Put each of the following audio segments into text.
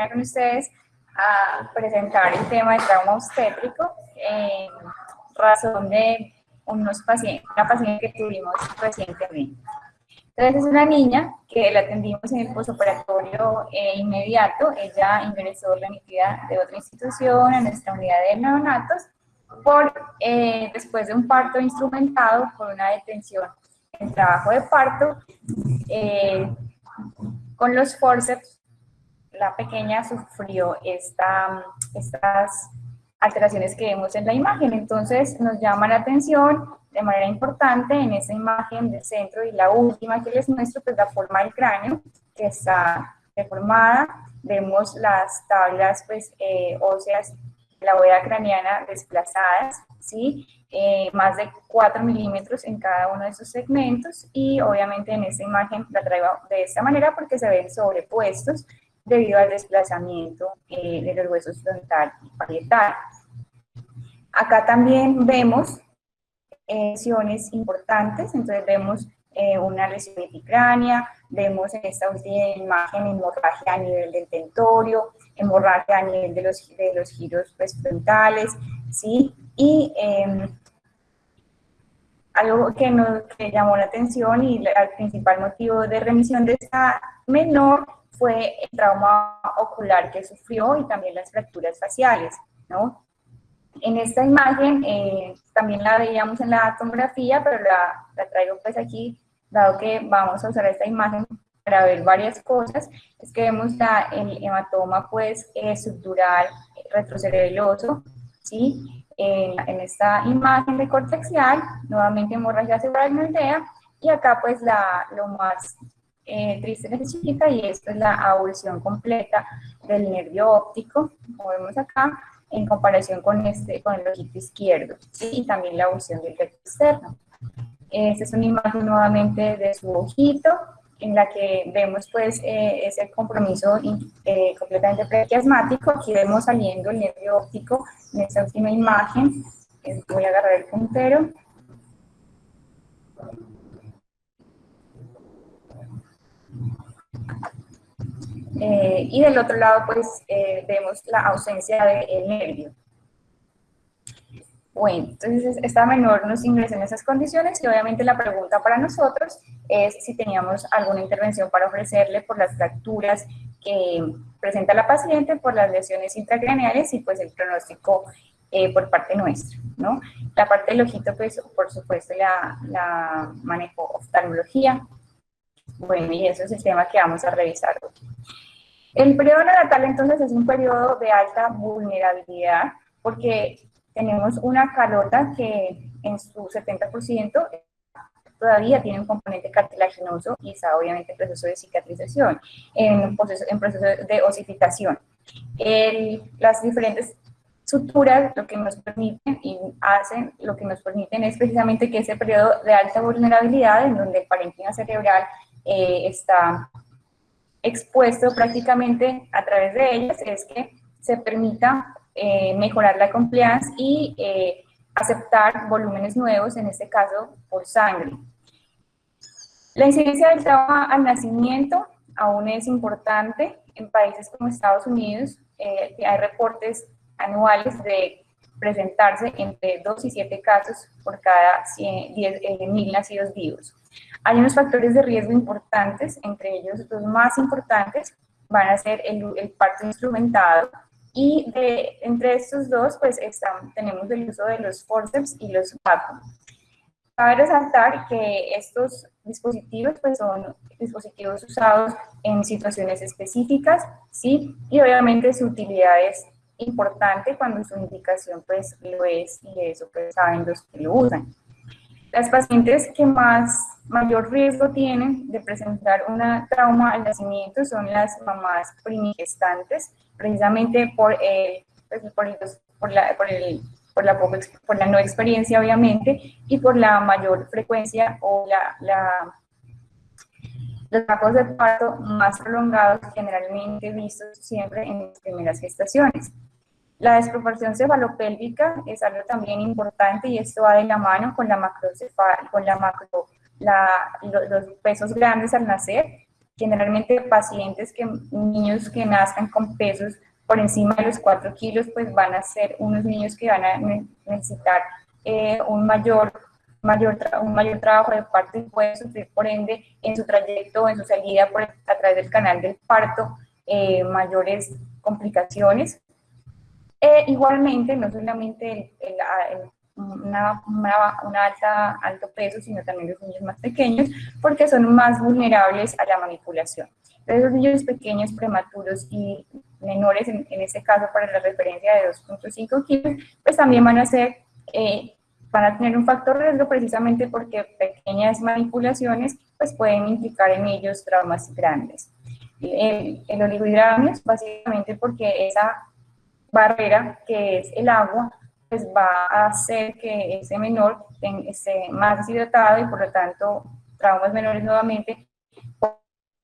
acompañar con ustedes a presentar el tema de trauma obstétrico en razón de una paciente que tuvimos recientemente. Entonces es una niña que la atendimos en el postoperatorio inmediato. Ella ingresó remitida de otra institución a nuestra unidad de neonatos después de un parto instrumentado por una detención en trabajo de parto. Con los forceps, la pequeña sufrió estas alteraciones que vemos en la imagen. Entonces nos llama la atención de manera importante en esa imagen del centro, y la última que les muestro, pues la forma del cráneo, que está deformada. Vemos las tablas pues, óseas de la bóveda craneana desplazadas, ¿sí? Más de 4 milímetros en cada uno de esos segmentos, y obviamente en esta imagen la traigo de esta manera porque se ven sobrepuestos debido al desplazamiento de los huesos frontal y parietal. Acá también vemos lesiones importantes. Entonces vemos una lesión epicránea, vemos en esta última imagen hemorragia a nivel del tentorio, hemorragia a nivel de los giros pues, frontales, ¿sí? Y algo que llamó la atención y el principal motivo de remisión de esta menor fue el trauma ocular que sufrió y también las fracturas faciales, ¿no? En esta imagen también la veíamos en la tomografía, pero la traigo pues aquí, dado que vamos a usar esta imagen para ver varias cosas. Es que vemos el hematoma pues subdural retrocerebeloso, ¿sí? En esta imagen de corte axial, nuevamente hemorragia cerebral no idea, y acá pues lo más triste necesita, y esto es la avulsión completa del nervio óptico, como vemos acá, en comparación con el ojito izquierdo, ¿sí? Y también la avulsión del recto externo. Esta es una imagen nuevamente de su ojito, en la que vemos pues ese compromiso completamente prequiasmático. Aquí vemos saliendo el nervio óptico en esta última imagen. Voy a agarrar el puntero. Y del otro lado pues vemos la ausencia del nervio. Bueno, entonces esta menor nos ingresó en esas condiciones, y obviamente la pregunta para nosotros es si teníamos alguna intervención para ofrecerle por las fracturas que presenta la paciente, por las lesiones intracraneales y pues el pronóstico por parte nuestra, ¿no? La parte del ojito, pues por supuesto la manejó oftalmología. Bueno, y eso es el tema que vamos a revisar hoy. El periodo neonatal entonces es un periodo de alta vulnerabilidad porque tenemos una calota que en su 70% todavía tiene un componente cartilaginoso y está obviamente en proceso de cicatrización, en proceso de osificación. Las diferentes suturas lo que nos permiten es precisamente que ese periodo de alta vulnerabilidad, en donde el parénquima cerebral está expuesto prácticamente a través de ellas, es que se permita mejorar la compliance y aceptar volúmenes nuevos, en este caso por sangre. La incidencia del trauma al nacimiento aún es importante. En países como Estados Unidos hay reportes anuales de presentarse entre 2 y 7 casos por cada 10.000 nacidos vivos. Hay unos factores de riesgo importantes, entre ellos los más importantes van a ser el parto instrumentado, y entre estos dos pues tenemos el uso de los forceps y los vacuum. Cabe resaltar que estos dispositivos pues son dispositivos usados en situaciones específicas, ¿sí? Y obviamente su utilidad es importante cuando su indicación pues lo es, y de eso pues saben los que lo usan. Las pacientes que mayor riesgo tienen de presentar una trauma al nacimiento son las mamás primigestantes, precisamente por la no experiencia, obviamente, y por la mayor frecuencia o los trabajos de parto más prolongados, generalmente vistos siempre en las primeras gestaciones. La desproporción cefalopélvica es algo también importante, y esto va de la mano con los pesos grandes al nacer, generalmente pacientes niños que nazcan con pesos por encima de los 4 kilos, pues van a ser unos niños que van a necesitar un mayor trabajo de parto y pueden sufrir, por ende, en su trayecto, en su salida a través del canal del parto, mayores complicaciones. Igualmente, no solamente un alto peso, sino también los niños más pequeños, porque son más vulnerables a la manipulación. Entonces, los niños pequeños, prematuros y menores, en este caso para la referencia de 2.5 kilos, pues también van a tener un factor de riesgo precisamente porque pequeñas manipulaciones pues pueden implicar en ellos traumas grandes. El oligohidramnios, básicamente porque esa barrera que es el agua, pues va a hacer que ese menor esté más deshidratado y por lo tanto traumas menores nuevamente van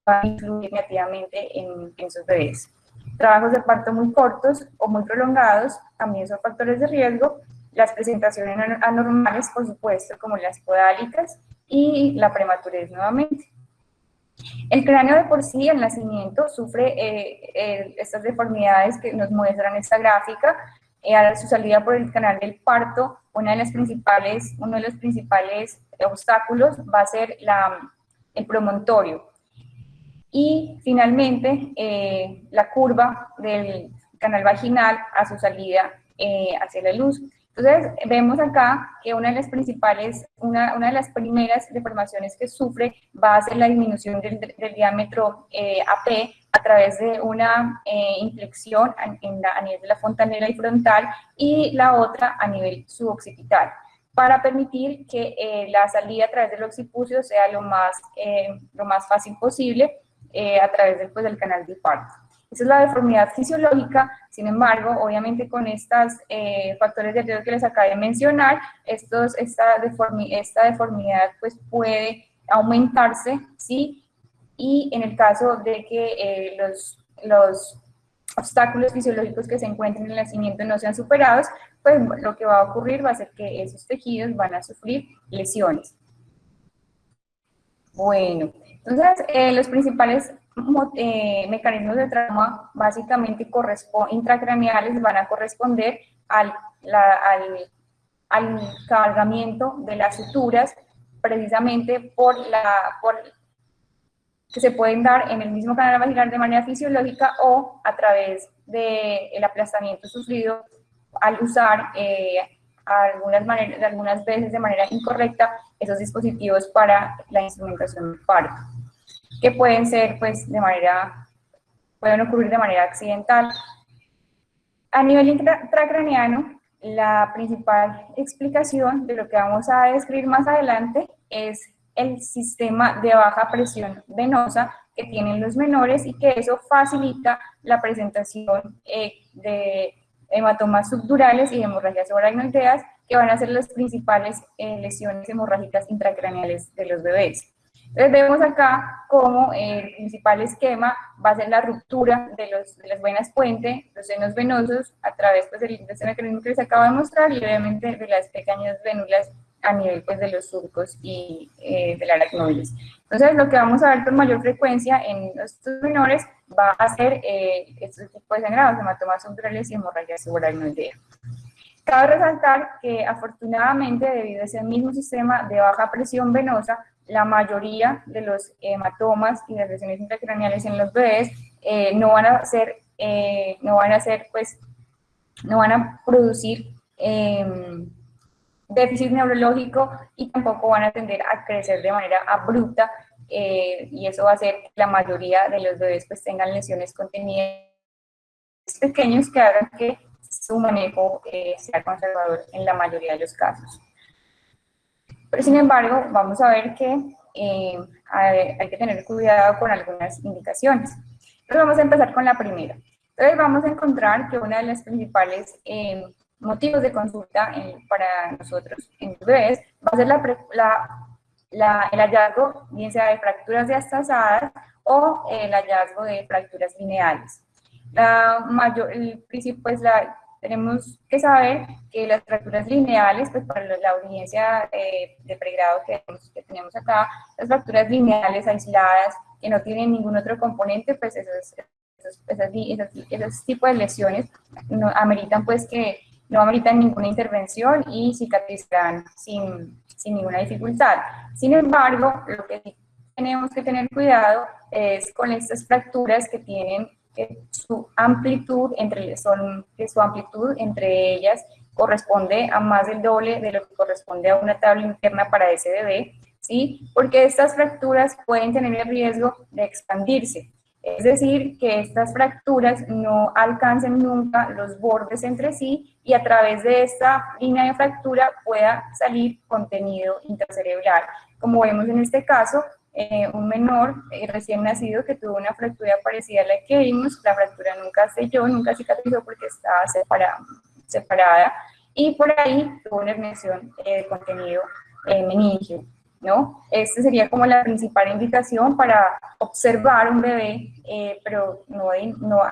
a influir negativamente en sus bebés. Trabajos de parto muy cortos o muy prolongados también son factores de riesgo. Las presentaciones anormales, por supuesto, como las podálicas y la prematurez nuevamente. El cráneo de por sí, al nacimiento, sufre estas deformidades que nos muestran esta gráfica. A su salida por el canal del parto, uno de los principales obstáculos va a ser el promontorio. Y finalmente, la curva del canal vaginal a su salida hacia la luz. Entonces, vemos acá que una de las primeras deformaciones que sufre va a ser la disminución del diámetro AP a través de una inflexión a nivel de la fontanela y frontal, y la otra a nivel suboccipital, para permitir que la salida a través del occipucio sea lo más fácil posible a través del canal de parto. Esa es la deformidad fisiológica. Sin embargo, obviamente con estos factores de riesgo que les acabé de mencionar, esta deformidad pues puede aumentarse, ¿sí? Y en el caso de que los obstáculos fisiológicos que se encuentren en el nacimiento no sean superados, pues lo que va a ocurrir va a ser que esos tejidos van a sufrir lesiones. Bueno, entonces los principales mecanismos de trauma básicamente intracraneales van a corresponder al cargamiento de las suturas, precisamente que se pueden dar en el mismo canal vaginal de manera fisiológica o a través del aplastamiento sufrido al usar algunas veces de manera incorrecta esos dispositivos para la instrumentación del parto, que pueden ocurrir de manera accidental. A nivel intracraneano, la principal explicación de lo que vamos a describir más adelante es el sistema de baja presión venosa que tienen los menores, y que eso facilita la presentación de hematomas subdurales y hemorragias subaracnoideas, que van a ser las principales lesiones hemorrágicas intracraneales de los bebés. Entonces vemos acá cómo el principal esquema va a ser la ruptura de las venas puente, los senos venosos, a través de este mecanismo que les acabo de mostrar, y obviamente de las pequeñas vénulas a nivel de los surcos y del aracnoides. Entonces, lo que vamos a ver con mayor frecuencia en estos menores va a ser estos tipos de sangrados, hematomas subdurales y hemorragias subaracnoideas. Cabe resaltar que afortunadamente, debido a ese mismo sistema de baja presión venosa, la mayoría de los hematomas y las lesiones intracraneales en los bebés no van a producir déficit neurológico, y tampoco van a tender a crecer de manera abrupta, y eso va a hacer que la mayoría de los bebés pues tengan lesiones contenidas pequeños que hagan que su manejo sea conservador en la mayoría de los casos. Pero sin embargo, vamos a ver que hay que tener cuidado con algunas indicaciones. Entonces vamos a empezar con la primera. Entonces vamos a encontrar que una de las principales motivos de consulta para nosotros en los bebés va a ser el hallazgo, bien sea de fracturas diastasadas o el hallazgo de fracturas lineales. Tenemos que saber que las fracturas lineales, pues para la audiencia de pregrado que tenemos acá, las fracturas lineales aisladas que no tienen ningún otro componente, pues esos tipos de lesiones no ameritan pues que no ameritan ninguna intervención y cicatrizarán sin ninguna dificultad. Sin embargo, lo que sí tenemos que tener cuidado es con estas fracturas que tienen su amplitud entre ellas corresponde a más del doble de lo que corresponde a una tabla interna para ese bebé, ¿sí? Porque estas fracturas pueden tener el riesgo de expandirse. Es decir, que estas fracturas no alcancen nunca los bordes entre sí y a través de esta línea de fractura pueda salir contenido intracerebral. Como vemos en este caso, un menor recién nacido que tuvo una fractura parecida a la que vimos, la fractura nunca selló, nunca cicatrizó porque estaba separada y por ahí tuvo una herniación de contenido meningio, ¿no? Esta sería como la principal indicación para observar un bebé, pero no a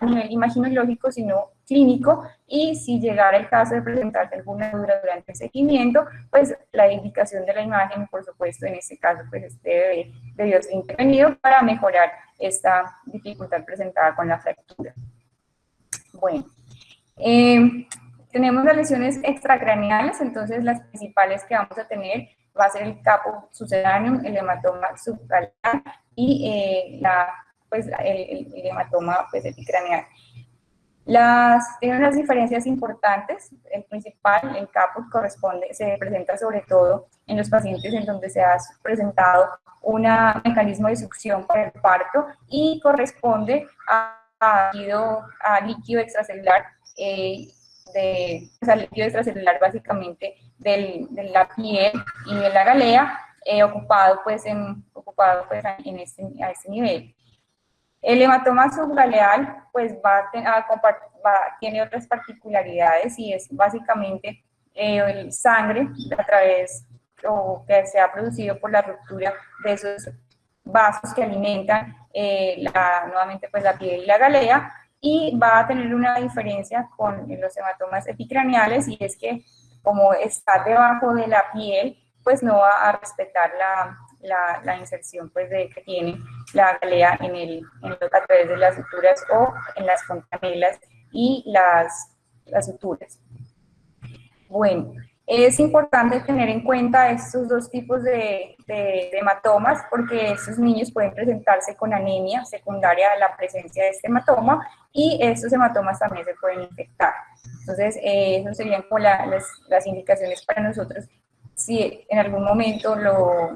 nivel imaginológico, sino clínico, y si llegara el caso de presentarse alguna duda durante el seguimiento, pues la indicación de la imagen, por supuesto, en este caso, pues este bebé debió ser intervenido para mejorar esta dificultad presentada con la fractura. Bueno, tenemos las lesiones extracraneales, entonces las principales que vamos a tener va a ser el capo sucedáneo, el hematoma subclavian y el hematoma pues, epicraneal. Tienen unas diferencias importantes. El principal, el caput, se presenta sobre todo en los pacientes en donde se ha presentado un mecanismo de succión para el parto y corresponde a líquido extracelular, líquido extracelular básicamente de la piel y de la galea, ocupado a este nivel. El hematoma subgaleal pues tiene otras particularidades y es básicamente el sangre a través o que se ha producido por la ruptura de esos vasos que alimentan nuevamente pues la piel y la galea, y va a tener una diferencia con los hematomas epicraneales, y es que como está debajo de la piel, pues no va a respetar la inserción pues que tiene la galea a través de las suturas o en las fontanelas y las suturas. Bueno, es importante tener en cuenta estos dos tipos de hematomas porque estos niños pueden presentarse con anemia secundaria a la presencia de este hematoma, y estos hematomas también se pueden infectar. Entonces, esas serían como las indicaciones para nosotros si en algún momento nos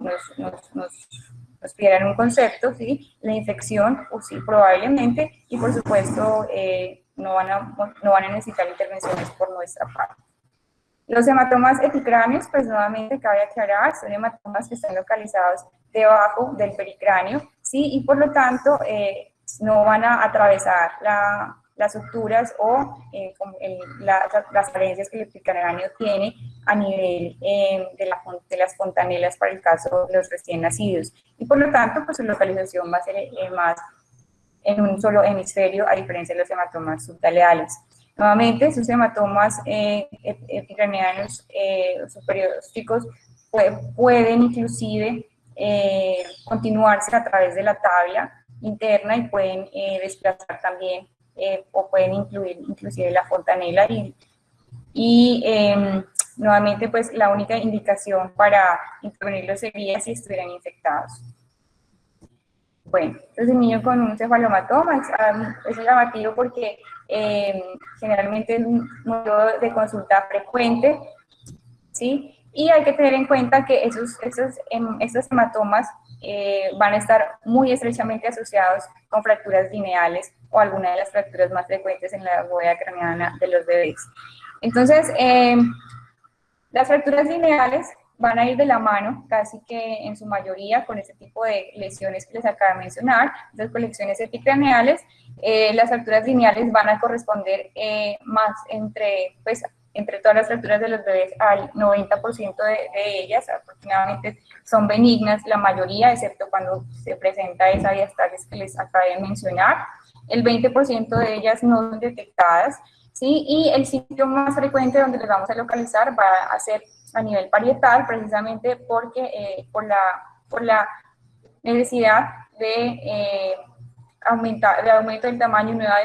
pidieran un concepto, ¿sí? La infección, o sí, probablemente, y por supuesto no van a necesitar intervenciones por nuestra parte. Los hematomas epicráneos, pues nuevamente cabe aclarar, son hematomas que están localizados debajo del pericráneo, ¿sí? Y por lo tanto no van a atravesar las suturas o las carencias que el epicráneo tiene a nivel de las fontanelas para el caso de los recién nacidos. Y por lo tanto, pues su localización va a ser más en un solo hemisferio, a diferencia de los hematomas subtaleales. Nuevamente, esos hematomas epicraneanos superiósticos pueden inclusive continuarse a través de la tabla interna y pueden desplazar también o pueden incluir inclusive la fontanela nuevamente pues la única indicación para intervenirlos sería si estuvieran infectados. Bueno, entonces el niño con un cefalomatoma es llamativo porque generalmente es un motivo de consulta frecuente, ¿sí? Y hay que tener en cuenta que estos hematomas van a estar muy estrechamente asociados con fracturas lineales o alguna de las fracturas más frecuentes en la bóveda craneana de los bebés. Entonces, las fracturas lineales van a ir de la mano casi que en su mayoría con este tipo de lesiones que les acabo de mencionar, las colecciones epicraneales. Las fracturas lineales van a corresponder más entre todas las fracturas de los bebés al 90% de ellas, afortunadamente son benignas la mayoría, excepto cuando se presenta esa diastasis que les acabé de mencionar. El 20% de ellas no son detectadas, ¿sí? Y el sitio más frecuente donde les vamos a localizar va a ser a nivel parietal, precisamente porque por la necesidad de aumento del tamaño y nueva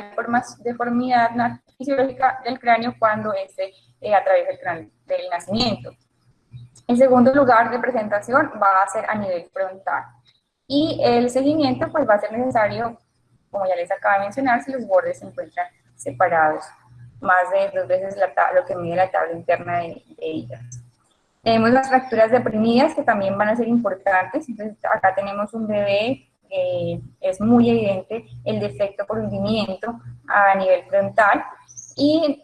deformidad fisiológica del cráneo cuando atraviesa el cráneo del nacimiento. El segundo lugar de presentación va a ser a nivel frontal. Y el seguimiento pues va a ser necesario, como ya les acabo de mencionar, si los bordes se encuentran separados más de 2 veces lo que mide la tabla interna de ellas. Tenemos las fracturas deprimidas que también van a ser importantes. Entonces acá tenemos un bebé, es muy evidente el defecto por hundimiento a nivel frontal. Y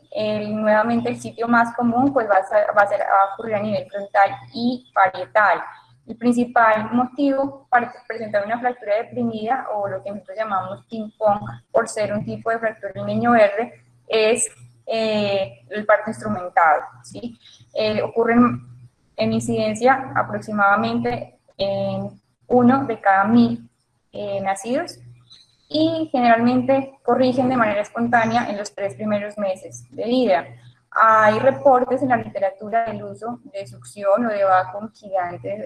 nuevamente el sitio más común pues va a ocurrir a nivel frontal y parietal. El principal motivo para presentar una fractura deprimida, o lo que nosotros llamamos ping-pong, por ser un tipo de fractura del niño verde, es el parto instrumentado, ¿sí? Ocurren en incidencia aproximadamente en 1 de cada 1000 nacidos, y generalmente corrigen de manera espontánea en los 3 primeros meses de vida. Hay reportes en la literatura del uso de succión o de vacuum gigantes,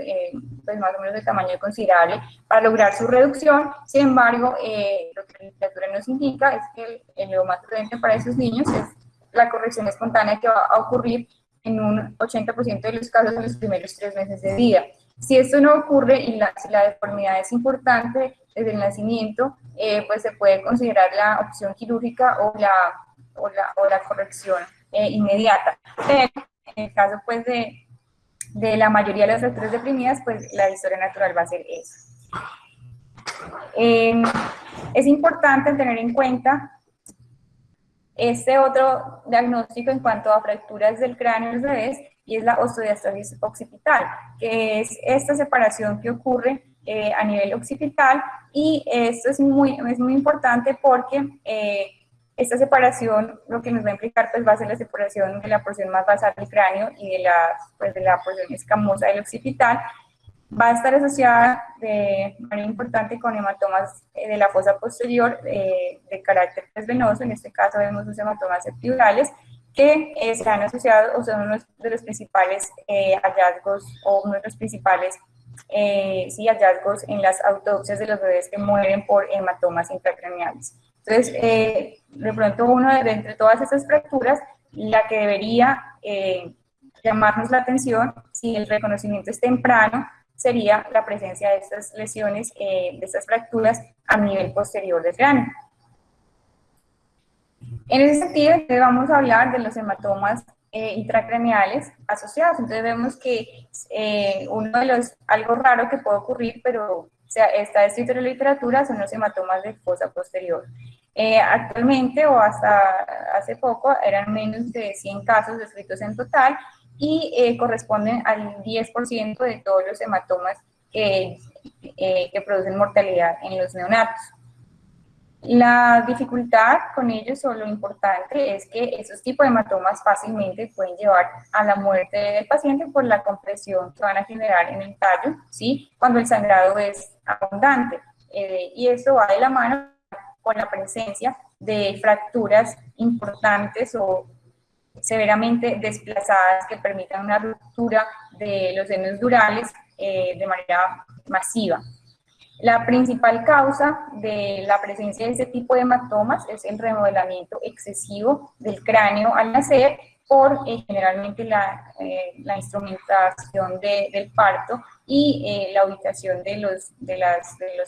pues más o menos de tamaño considerable, para lograr su reducción. Sin embargo, lo que la literatura nos indica es que lo más prudente para esos niños es la corrección espontánea, que va a ocurrir en un 80% de los casos en los primeros 3 meses de vida. Si esto no ocurre y si la deformidad es importante desde el nacimiento, pues se puede considerar la opción quirúrgica o la corrección inmediata. Pero en el caso pues de la mayoría de las fracturas deprimidas, pues la historia natural va a ser eso. Es importante tener en cuenta este otro diagnóstico en cuanto a fracturas del cráneo en los bebés, y es la ostediastasis occipital, que es esta separación que ocurre a nivel occipital. Y esto es muy importante porque esta separación lo que nos va a implicar pues va a ser la separación de la porción más basal del cráneo y de la porción escamosa del occipital. Va a estar asociada de manera importante con hematomas de la fosa posterior de carácter venoso. En este caso vemos los hematomas epidurales, que se han asociado o son uno de los principales hallazgos, o uno de los principales hallazgos en las autopsias de los bebés que mueren por hematomas intracraneales. Entonces, de pronto de entre todas estas fracturas, la que debería llamarnos la atención, si el reconocimiento es temprano, sería la presencia de estas lesiones, de estas fracturas a nivel posterior del cráneo. En ese sentido, vamos a hablar de los hematomas intracraneales asociados. Entonces vemos que algo raro que puede ocurrir, pero está escrito en la literatura, son los hematomas de fosa posterior. Actualmente, o hasta hace poco, eran menos de 100 casos descritos en total, y corresponden al 10% de todos los hematomas que producen mortalidad en los neonatos. La dificultad con ellos, o lo importante, es que esos tipos de hematomas fácilmente pueden llevar a la muerte del paciente por la compresión que van a generar en el tallo, ¿sí?, cuando el sangrado es abundante. Y esto va de la mano con la presencia de fracturas importantes o severamente desplazadas que permitan una ruptura de los senos durales de manera masiva. La principal causa de la presencia de este tipo de hematomas es el remodelamiento excesivo del cráneo al nacer por generalmente la instrumentación del parto y la ubicación de los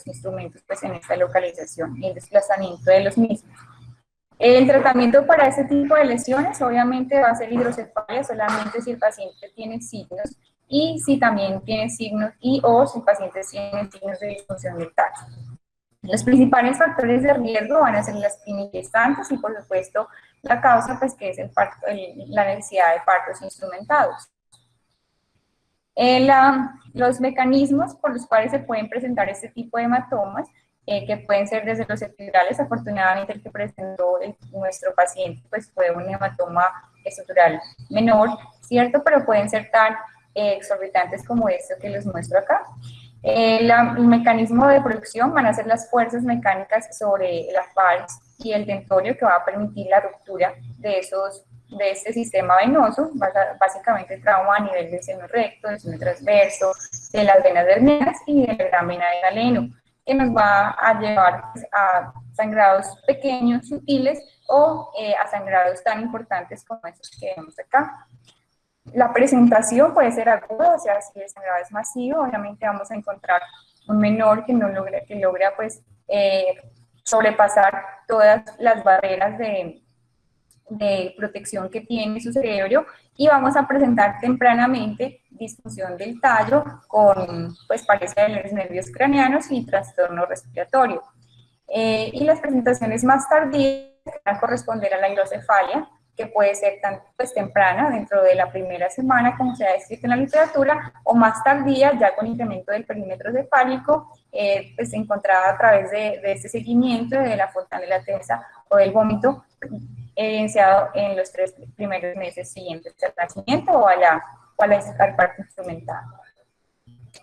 instrumentos pues, en esta localización y el desplazamiento de los mismos. El tratamiento para este tipo de lesiones obviamente va a ser hidrocefalia solamente si el paciente tiene signos, y si también tiene signos o si el paciente tiene signos de disfunción del tallo. Los principales factores de riesgo van a ser las quimigestantes y por supuesto la causa pues que es la necesidad de partos instrumentados. Los mecanismos por los cuales se pueden presentar este tipo de hematomas, que pueden ser desde los epidurales. Afortunadamente el que presentó nuestro paciente pues fue un hematoma estructural menor, ¿cierto? Pero pueden ser tan exorbitantes como esto que les muestro acá. El mecanismo de producción van a ser las fuerzas mecánicas sobre la falz y el tentorio, que va a permitir la ruptura de este sistema venoso, básicamente trauma a nivel del seno recto, del seno transverso, de las venas verneas y de la gran vena de galeno. que nos va a llevar pues, a sangrados pequeños, sutiles, o a sangrados tan importantes como estos que vemos acá. La presentación puede ser aguda, o sea, si el sangrado es masivo, obviamente vamos a encontrar un menor que logra pues, sobrepasar todas las barreras de protección que tiene su cerebro, y vamos a presentar tempranamente disfunción del tallo con pues, pareja de los nervios craneanos y trastorno respiratorio. Y las presentaciones más tardías van a corresponder a la hidrocefalia, que puede ser tanto pues, temprana, dentro de la primera semana, como se ha descrito en la literatura, o más tardía, ya con incremento del perímetro cefálico, pues encontrada a través de este seguimiento de la fontanela tensa o del vómito, evidenciado en los 3 primeros meses siguientes al nacimiento o al parto instrumental.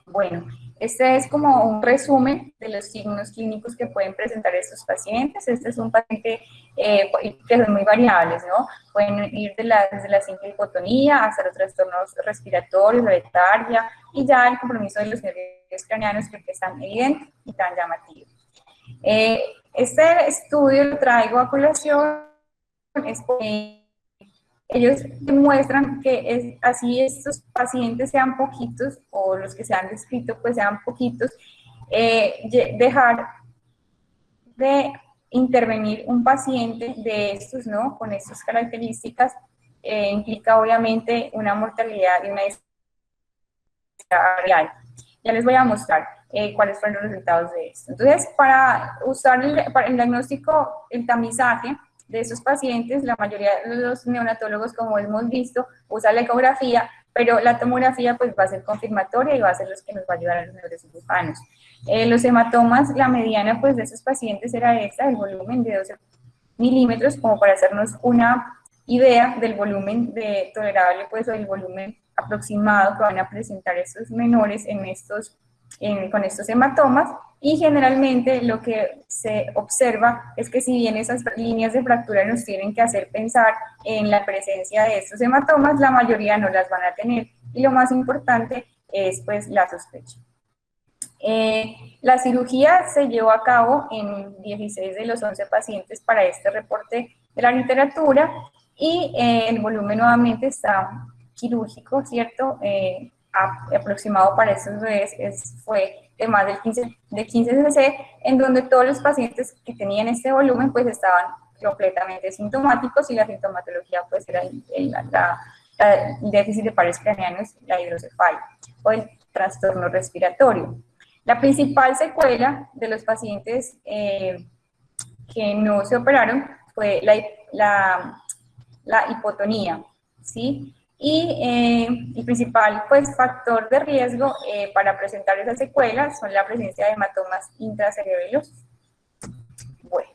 Bueno, este es como un resumen de los signos clínicos que pueden presentar estos pacientes. Este es un paciente que son muy variables, ¿no? Pueden ir desde la simple hipotonía hasta los trastornos respiratorios, la letargia, y ya el compromiso de los nervios craneanos, que es tan evidente y tan llamativo. Este estudio lo traigo a colación, es porque ellos demuestran que así estos pacientes sean poquitos, o los que se han descrito pues sean poquitos, dejar de intervenir un paciente de estos, ¿no? Con estas características, implica obviamente una mortalidad y una discapacidad real. Ya les voy a mostrar cuáles fueron los resultados de esto. Entonces, para usar para el diagnóstico, el tamizaje de esos pacientes, la mayoría de los neonatólogos, como hemos visto, usa la ecografía, pero la tomografía pues va a ser confirmatoria y va a ser los que nos va a ayudar a los neurocirujanos. Los hematomas, la mediana pues de esos pacientes era esta, el volumen de 12 milímetros, como para hacernos una idea del volumen tolerable, pues, o el volumen aproximado que van a presentar estos menores con estos hematomas. Y generalmente lo que se observa es que, si bien esas líneas de fractura nos tienen que hacer pensar en la presencia de estos hematomas, la mayoría no las van a tener, y lo más importante es pues la sospecha. La cirugía se llevó a cabo en 16 de los 11 pacientes para este reporte de la literatura, y el volumen nuevamente está quirúrgico, ¿cierto? Aproximado para estos bebés fue de más de 15 cc, en donde todos los pacientes que tenían este volumen pues estaban completamente sintomáticos, y la sintomatología pues era el déficit de pares craneanos, la hidrocefalia o el trastorno respiratorio. La principal secuela de los pacientes que no se operaron fue la hipotonía, ¿sí? Y el principal pues, factor de riesgo para presentar esas secuelas son la presencia de hematomas intracerebrosos. Bueno.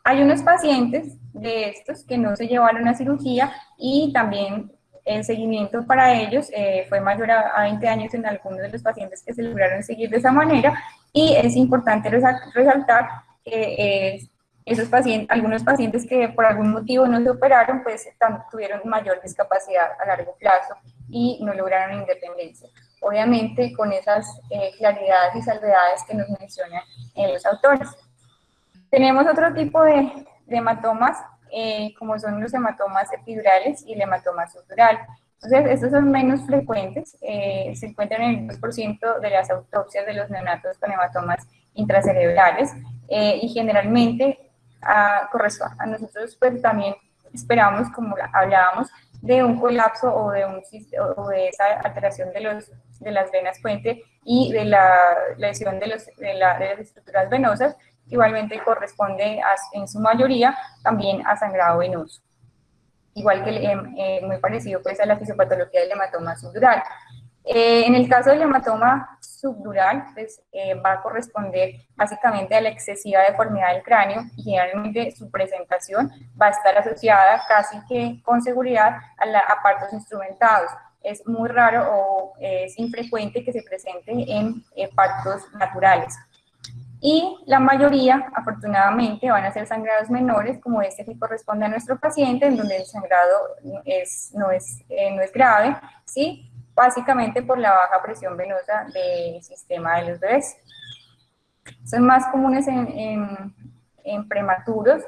Hay unos pacientes de estos que no se llevaron a cirugía, y también el seguimiento para ellos fue mayor a 20 años en algunos de los pacientes que se lograron seguir de esa manera, y es importante resaltar que algunos pacientes que por algún motivo no se operaron, pues tuvieron mayor discapacidad a largo plazo y no lograron independencia. Obviamente con esas claridades y salvedades que nos mencionan los autores. Tenemos otro tipo de hematomas, como son los hematomas epidurales y el hematoma subdural. Entonces, estos son menos frecuentes, se encuentran en el 2% de las autopsias de los neonatos con hematomas intracerebrales, y generalmente a nosotros pues también esperamos, como hablábamos, de un colapso o de esa alteración de las venas puente y de la lesión de las estructuras venosas. Igualmente corresponde en su mayoría también a sangrado venoso. Igual que muy parecido pues a la fisiopatología del hematoma subdural. En el caso del hematoma subdural, pues, va a corresponder básicamente a la excesiva deformidad del cráneo, y generalmente su presentación va a estar asociada casi que con seguridad a partos instrumentados. Es muy raro o es infrecuente que se presente en partos naturales. Y la mayoría, afortunadamente, van a ser sangrados menores, como este que corresponde a nuestro paciente, en donde el sangrado no es grave, ¿sí? básicamente por la baja presión venosa del sistema de los bebés. Son más comunes en prematuros,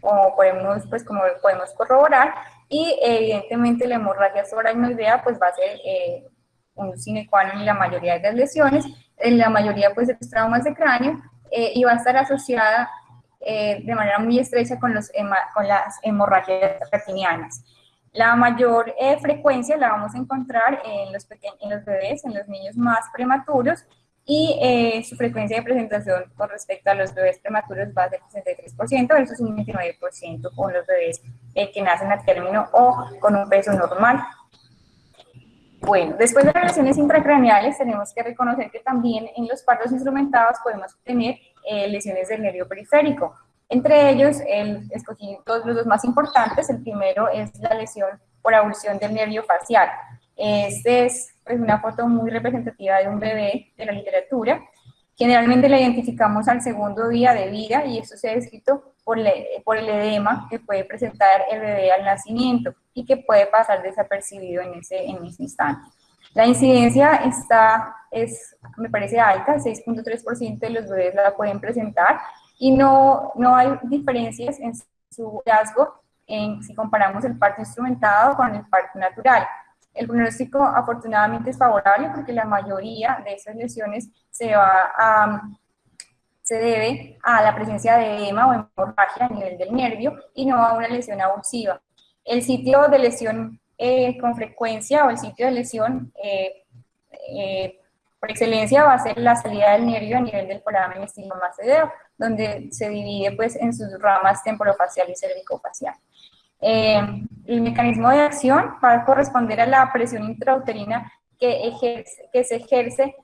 como podemos corroborar, y evidentemente la hemorragia subaracnoidea pues va a ser un sine qua non en la mayoría de las lesiones, en la mayoría pues de los traumas de cráneo, y va a estar asociada de manera muy estrecha con las hemorragias retinianas. La mayor frecuencia la vamos a encontrar en los bebés, en los niños más prematuros, y su frecuencia de presentación con respecto a los bebés prematuros va a ser 63% versus un 29% con los bebés que nacen a término o con un peso normal. Bueno, después de las lesiones intracraneales tenemos que reconocer que también en los partos instrumentados podemos tener lesiones del nervio periférico. Entre ellos, escogí los dos más importantes. El primero es la lesión por avulsión del nervio facial. Este es una foto muy representativa de un bebé de la literatura. Generalmente la identificamos al segundo día de vida y esto se ha descrito por el edema que puede presentar el bebé al nacimiento y que puede pasar desapercibido en ese instante. La incidencia me parece alta, 6.3% de los bebés la pueden presentar y no hay diferencias en su hallazgo si comparamos el parto instrumentado con el parto natural. El pronóstico afortunadamente es favorable porque la mayoría de esas lesiones se debe a la presencia de edema o hemorragia a nivel del nervio y no a una lesión avulsiva. El sitio de lesión con frecuencia o el sitio de lesión por excelencia va a ser la salida del nervio a nivel del foramen estilomastoideo, donde se divide pues en sus ramas temporofacial y cervicofacial. El mecanismo de acción va a corresponder a la presión intrauterina que se ejerce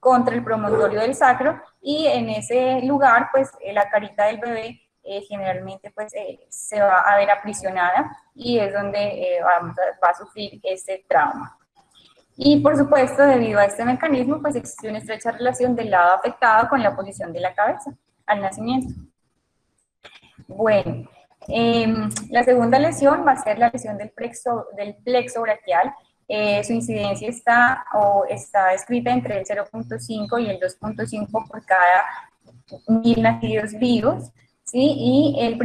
contra el promontorio del sacro, y en ese lugar pues la carita del bebé generalmente pues se va a ver aprisionada y es donde va a sufrir este trauma. Y por supuesto, debido a este mecanismo, pues existe una estrecha relación del lado afectado con la posición de la cabeza al nacimiento. Bueno, la segunda lesión va a ser la lesión del plexo braquial. Su incidencia está escrita entre el 0.5 y el 2.5 por cada 1000 nacidos vivos, ¿sí? Y los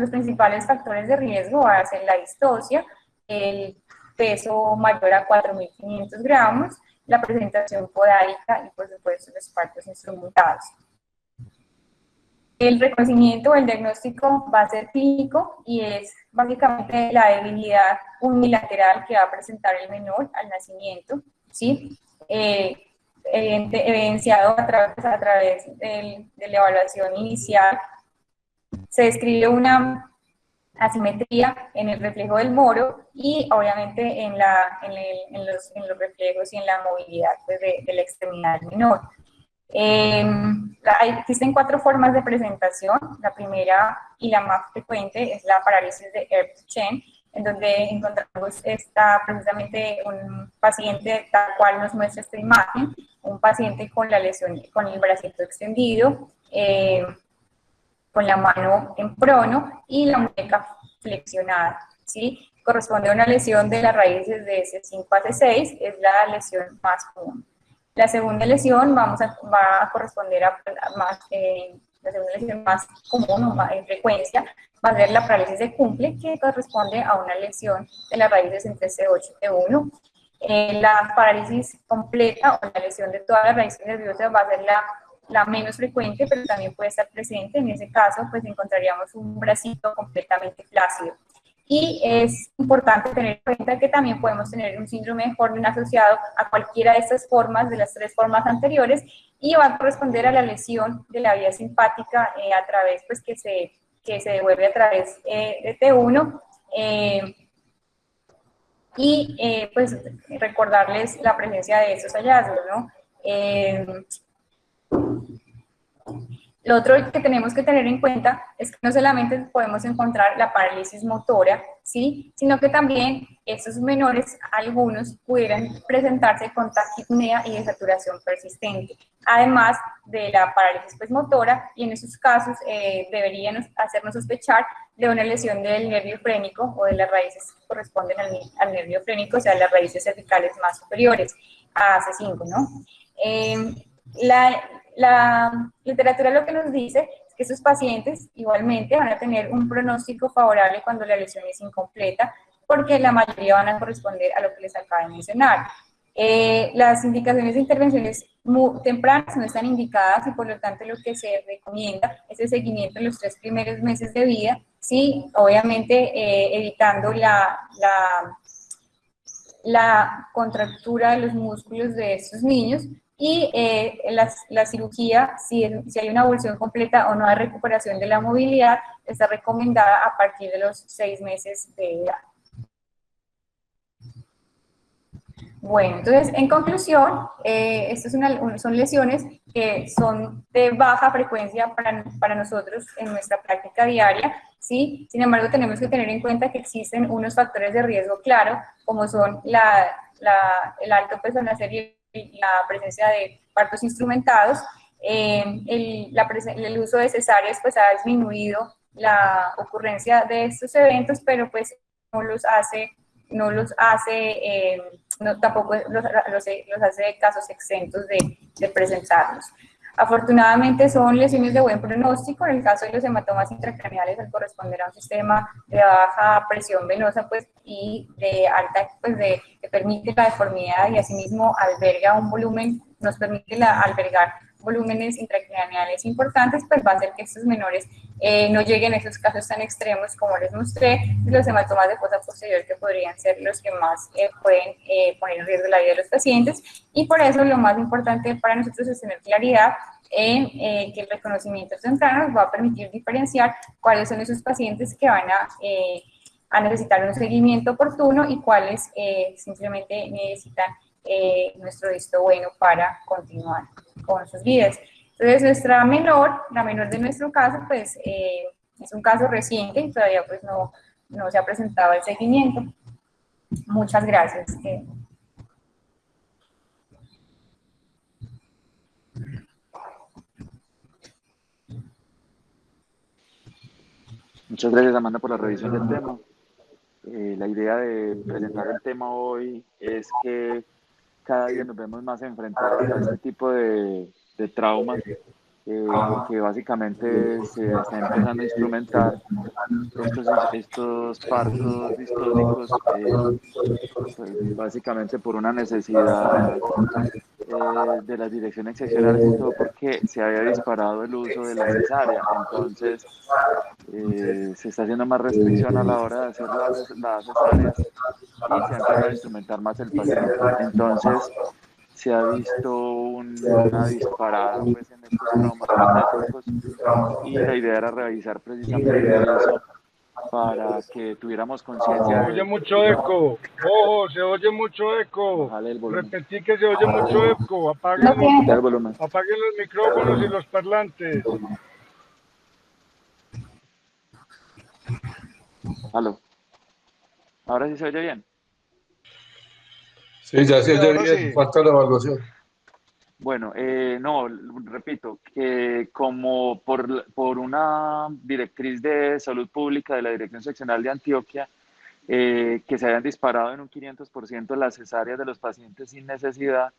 principales factores de riesgo van a ser la distocia, el peso mayor a 4.500 gramos, la presentación podálica y por supuesto los partos instrumentados. El reconocimiento o el diagnóstico va a ser clínico y es básicamente la debilidad unilateral que va a presentar el menor al nacimiento, ¿sí? Evidenciado a través de la evaluación inicial. Se describe una asimetría en el reflejo del moro y obviamente en los reflejos y en la movilidad pues, de la extremidad menor. Existen 4 formas de presentación. La primera y la más frecuente es la parálisis de Erbs-Chen, en donde encontramos precisamente un paciente tal cual nos muestra esta imagen, un paciente con la lesión, con el bracito extendido, con la mano en prono y la muñeca flexionada, ¿sí? Corresponde a una lesión de las raíces de C5 a C6, es la lesión más común. La segunda lesión va a corresponder a la segunda lesión más común o más en frecuencia, va a ser la parálisis de Kumple, que corresponde a una lesión de las raíces entre C8 y C1. La parálisis completa o la lesión de todas las raíces nerviosas va a ser la menos frecuente, pero también puede estar presente. En ese caso, pues encontraríamos un bracito completamente flácido. Y es importante tener en cuenta que también podemos tener un síndrome de Horner asociado a cualquiera de estas formas, de las 3 formas anteriores, y va a corresponder a la lesión de la vía simpática a través, pues que se devuelve a través de T1, pues recordarles la presencia de esos hallazgos, ¿no? Lo otro que tenemos que tener en cuenta es que no solamente podemos encontrar la parálisis motora, ¿sí? Sino que también estos menores, algunos, pudieran presentarse con taquipnea y desaturación persistente, además de la parálisis pues, motora, y en esos casos deberían hacernos sospechar de una lesión del nervio frénico o de las raíces que corresponden al nervio frénico, o sea, las raíces cervicales más superiores a C5, ¿no? La literatura lo que nos dice es que esos pacientes igualmente van a tener un pronóstico favorable cuando la lesión es incompleta, porque la mayoría van a corresponder a lo que les acabo de mencionar. Las indicaciones de intervenciones muy tempranas no están indicadas y por lo tanto lo que se recomienda es el seguimiento en los 3 primeros meses de vida, sí, obviamente evitando la contractura de los músculos de estos niños y la cirugía, si hay una evolución completa o no hay recuperación de la movilidad, está recomendada a partir de los 6 meses de edad. Bueno, entonces, en conclusión, estas son lesiones que son de baja frecuencia para nosotros en nuestra práctica diaria, ¿sí? Sin embargo, tenemos que tener en cuenta que existen unos factores de riesgo claro, como son el alto peso en la serie y la presencia de partos instrumentados. El uso de cesáreas pues, ha disminuido la ocurrencia de estos eventos, pero pues no los hace, tampoco los hace casos exentos de presentarlos. Afortunadamente son lesiones de buen pronóstico. En el caso de los hematomas intracraneales, al corresponder a un sistema de baja presión venosa pues, y de alta, pues, que permite la deformidad y asimismo alberga un volumen, nos permite albergar volúmenes intracraneales importantes, pues va a hacer que estos menores no lleguen a esos casos tan extremos como les mostré, los hematomas de fosa posterior que podrían ser los que más pueden poner en riesgo la vida de los pacientes, y por eso lo más importante para nosotros es tener claridad en que el reconocimiento temprano nos va a permitir diferenciar cuáles son esos pacientes que van a necesitar un seguimiento oportuno y cuáles simplemente necesitan nuestro visto bueno para continuar con sus vidas. Entonces, la menor de nuestro caso, pues es un caso reciente y todavía pues no se ha presentado el seguimiento. Muchas gracias. Muchas gracias, Amanda, por la revisión del tema. La idea de presentar el tema hoy es que cada día nos vemos más enfrentados a este tipo de traumas, porque básicamente se está empezando a instrumentar estos partos distónicos, pues básicamente por una necesidad de las direcciones seccionales y todo, porque se había disparado el uso de la cesárea. Entonces, se está haciendo más restricción a la hora de hacer las cesáreas y se ha empezado a instrumentar más el paciente. Entonces, se ha visto una disparada pues, en estos traumas obstétricos y la idea era revisar precisamente eso para que tuviéramos conciencia Se oye de... mucho eco. Ojo, se oye mucho eco. Bájale el volumen. Repetí que se oye mucho eco. Quitar el volumen. Apaguen los micrófonos y los parlantes. Aló. Ahora sí se oye bien. Sí, ya se oye Ahora bien, sí. falta la evaluación. Bueno, no, repito, que como por una directriz de salud pública de la Dirección Seccional de Antioquia, que se hayan disparado en un 500% las cesáreas de los pacientes sin necesidad,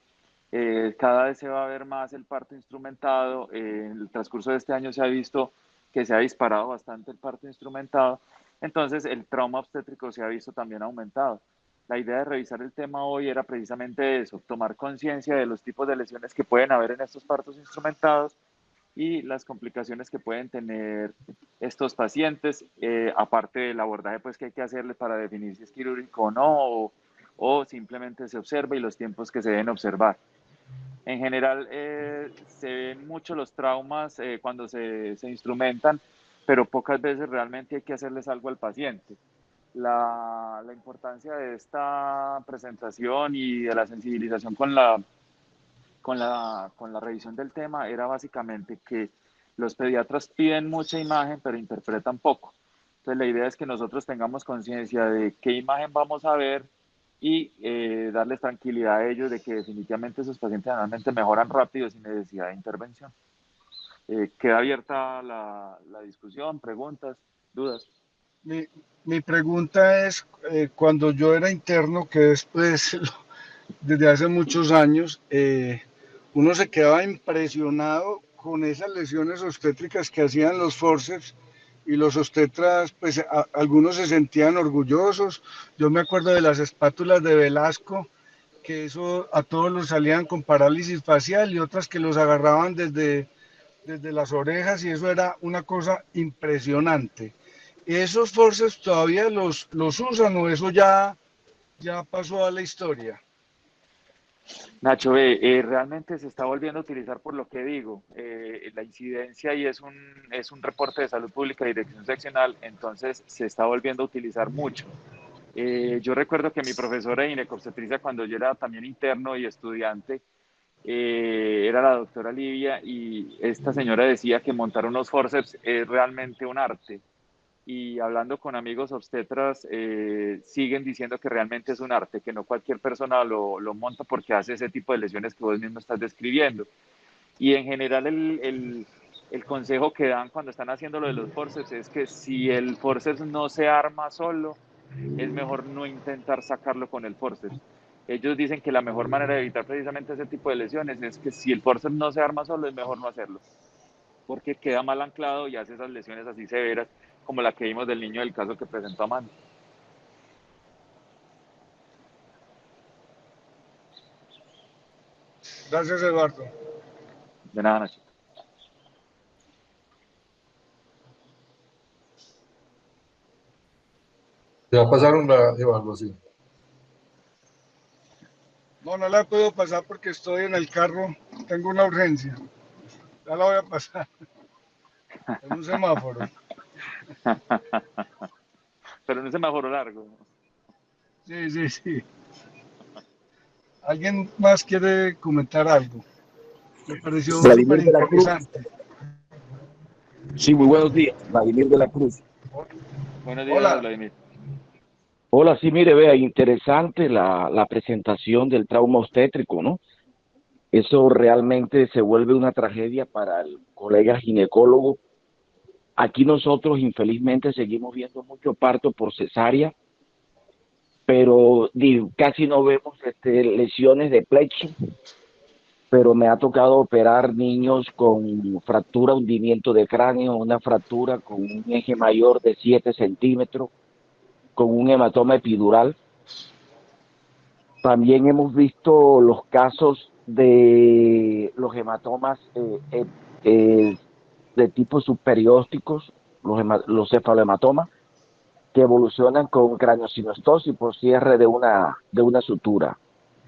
cada vez se va a ver más el parto instrumentado. En el transcurso de este año se ha visto que se ha disparado bastante el parto instrumentado, entonces el trauma obstétrico se ha visto también aumentado. La idea de revisar el tema hoy era precisamente eso, tomar conciencia de los tipos de lesiones que pueden haber en estos partos instrumentados y las complicaciones que pueden tener estos pacientes, aparte del abordaje pues, que hay que hacerle para definir si es quirúrgico o no, o simplemente se observa y los tiempos que se deben observar. En general, se ven mucho los traumas cuando se instrumentan, pero pocas veces realmente hay que hacerles algo al paciente. La importancia de esta presentación y de la sensibilización con la revisión del tema era básicamente que Los pediatras piden mucha imagen, pero interpretan poco. Entonces, la idea es que nosotros tengamos conciencia de qué imagen vamos a ver y darles tranquilidad a ellos de que definitivamente esos pacientes normalmente mejoran rápido sin necesidad de intervención. Queda abierta la discusión, preguntas, dudas. Mi pregunta es, cuando yo era interno, que después, desde hace muchos años, uno se quedaba impresionado con esas lesiones obstétricas que hacían los forceps, y los obstetras, pues algunos se sentían orgullosos. Yo me acuerdo de las espátulas de Velasco, que eso a todos los salían con parálisis facial, y otras que los agarraban desde las orejas, y eso era una cosa impresionante. ¿Esos forceps todavía los usan o eso ya pasó a la historia? Nacho, realmente se está volviendo a utilizar por lo que digo, la incidencia y es un reporte de salud pública y dirección seccional, entonces se está volviendo a utilizar mucho. Yo recuerdo que mi profesora de ginecobstetricia cuando yo era también interno y estudiante, era la doctora Livia, y esta señora decía que montar unos forceps es realmente un arte. Y hablando con amigos obstetras, siguen diciendo que realmente es un arte, que no cualquier persona lo monta porque hace ese tipo de lesiones que vos mismo estás describiendo. Y en general el consejo que dan cuando están haciendo lo de los forceps es que si el forceps no se arma solo, es mejor no intentar sacarlo con el forceps. Ellos dicen que la mejor manera de evitar precisamente ese tipo de lesiones es que si el forceps no se arma solo, es mejor no hacerlo, porque queda mal anclado y hace esas lesiones así severas como la que vimos del niño del caso que presentó Amanda. Gracias, Eduardo. De nada, Nacho. Ya pasaron la evaluación. No, no la he podido pasar porque estoy en el carro, tengo una urgencia. Ya la voy a pasar en un semáforo. Pero no se mejoró largo. Sí, sí, sí. ¿Alguien más quiere comentar algo? Me pareció súper Vladimir de la Cruz. interesante. Sí, muy buenos días. Vladimir de la Cruz. Buenos días, Hola. Vladimir. Hola, sí, mire, vea, interesante la presentación del trauma obstétrico, ¿no? Eso realmente se vuelve una tragedia para el colega ginecólogo. Aquí nosotros, infelizmente, seguimos viendo mucho parto por cesárea, pero casi no vemos lesiones de plexo, pero me ha tocado operar niños con fractura, hundimiento de cráneo, una fractura con un eje mayor de 7 centímetros, con un hematoma epidural. También hemos visto los casos de los hematomas de tipo subperiósticos, los cefalohematomas, que evolucionan con craneosinostosis por cierre de una sutura.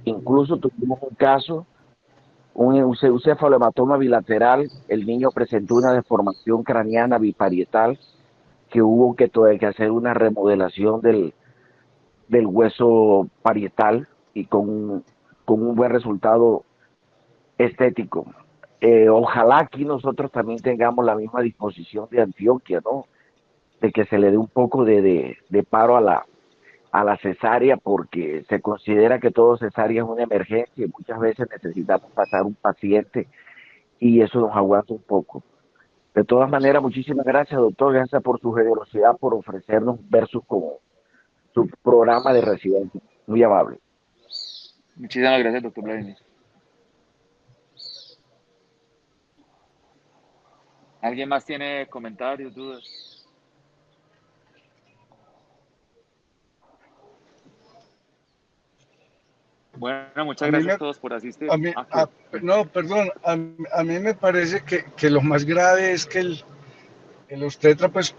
Incluso tuvimos un caso, un cefalohematoma bilateral, el niño presentó una deformación craneana biparietal que hubo que hacer una remodelación del hueso parietal y con un buen resultado estético. Ojalá aquí nosotros también tengamos la misma disposición de Antioquia, ¿no? De que se le dé un poco de paro a la cesárea, porque se considera que todo cesárea es una emergencia y muchas veces necesitamos pasar un paciente y eso nos aguanta un poco. De todas maneras, muchísimas gracias, doctor, gracias por su generosidad, por ofrecernos versus como su programa de residencia. Muy amable. Muchísimas gracias, doctor Vladimir. ¿Alguien más tiene comentarios, dudas? Bueno, muchas gracias a todos por asistir. No, perdón, a mí me parece que lo más grave es que el obstetra, pues,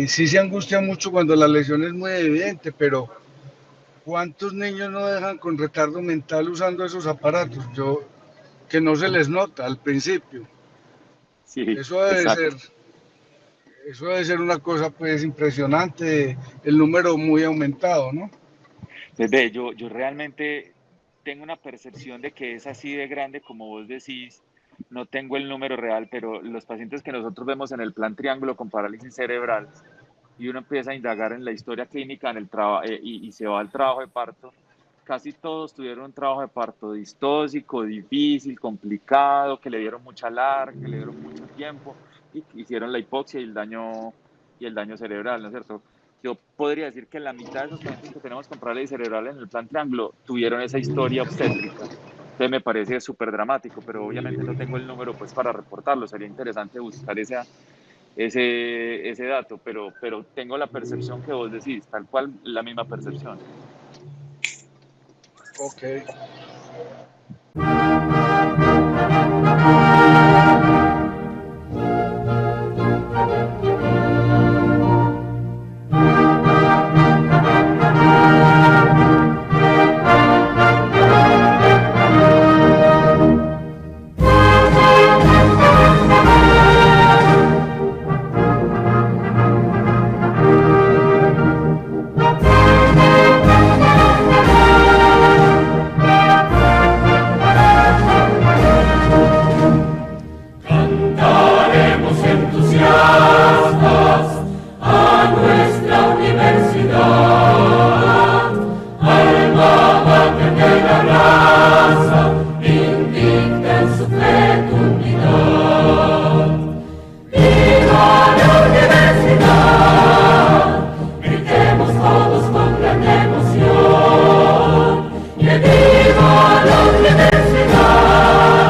sí se angustia mucho cuando la lesión es muy evidente, pero ¿cuántos niños no dejan con retardo mental usando esos aparatos? Que no se les nota al principio. Sí, Eso debe exacto. eso debe ser una cosa, pues, impresionante, el número muy aumentado, ¿no? Desde yo realmente tengo una percepción de que es así de grande como vos decís, no tengo el número real, pero los pacientes que nosotros vemos en el plan Triángulo con parálisis cerebral, y uno empieza a indagar en la historia clínica en el y se va al trabajo de parto, casi todos tuvieron un trabajo de parto distóxico, difícil, complicado, que le dieron mucha larga, que le dieron mucho tiempo y que hicieron la hipoxia y el daño cerebral, ¿no es cierto? Yo podría decir que la mitad de esos pacientes que tenemos con parálisis cerebral en el plan Triángulo tuvieron esa historia obstétrica. Entonces me parece súper dramático, pero obviamente no tengo el número pues para reportarlo. Sería interesante buscar ese dato, pero tengo la percepción que vos decís, tal cual la misma percepción. Ok.